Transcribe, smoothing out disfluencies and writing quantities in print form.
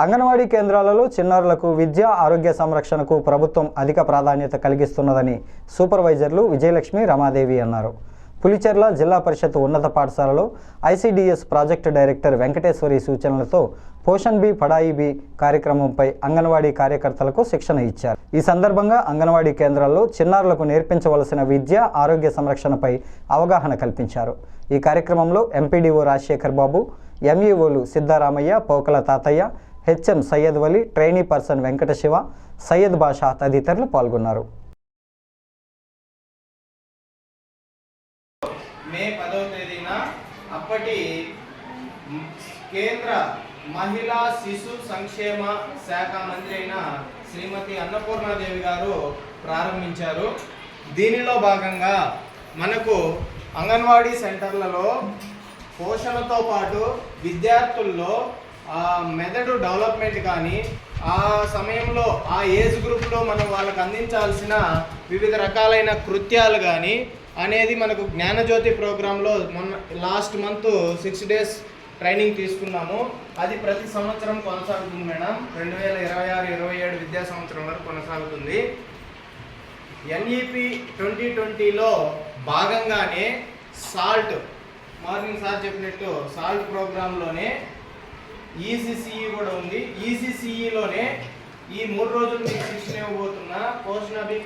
అంగన్వాడీ కేంద్రాలలో చిన్నారులకు విద్య ఆరోగ్య సంరక్షణకు ప్రభుత్వం అధిక ప్రాధాన్యత కలిగిస్తున్నదని సూపర్వైజర్లు విజయలక్ష్మి రమాదేవి అన్నారు. పులిచెర్ల జిల్లా పరిషత్ ఉన్నత పాఠశాలలో ఐసిడిఎస్ ప్రాజెక్టు డైరెక్టర్ వెంకటేశ్వరి సూచనలతో పోషణ్ బి పడాయి బి కార్యక్రమంపై అంగన్వాడీ కార్యకర్తలకు శిక్షణ ఇచ్చారు. ఈ సందర్భంగా అంగన్వాడీ కేంద్రాల్లో చిన్నారులకు నేర్పించవలసిన విద్య ఆరోగ్య సంరక్షణపై అవగాహన కల్పించారు. ఈ కార్యక్రమంలో ఎంపీడీఓ రాజశేఖర్ బాబు, ఎంఈఓలు సిద్ధారామయ్య, పోకల తాతయ్య, హెచ్ఎం సయ్యద్ వలి, ట్రైనీ పర్సన్ వెంకట శివ, సయ్యద్ బాషా తదితరులు పాల్గొన్నారు. మే 10వ తేదీన అప్పటి కేంద్ర మహిళా శిశు సంక్షేమ శాఖ మంత్రి అయిన శ్రీమతి అన్నపూర్ణాదేవి గారు ప్రారంభించారు. దీనిలో భాగంగా మనకు అంగన్వాడీ సెంటర్లలో పోషణతో పాటు విద్యార్థుల్లో మెదడు డెవలప్మెంట్ కానీ ఆ సమయంలో ఆ ఏజ్ గ్రూప్లో మనం వాళ్ళకు అందించాల్సిన వివిధ రకాలైన కృత్యాలు కానీ అనేది మనకు జ్ఞానజ్యోతి ప్రోగ్రాంలో లాస్ట్ మంత్ 6 days ట్రైనింగ్ తీసుకున్నాము. అది ప్రతి సంవత్సరం కొనసాగుతుంది మేడం. 2026-27 విద్యా సంవత్సరం వరకు కొనసాగుతుంది. ఎన్ఈపి 2020లో భాగంగానే సాల్ట్ మార్నింగ్ సార్ చెప్పినట్టు సాల్ట్ ప్రోగ్రాంలోనే ఈసీసీఈ కూడా ఉంది. ఈసీసీఈలోనే ఈ 3 రోజులు మీకు శిక్షణ ఇవ్వబోతున్న పోషణ బి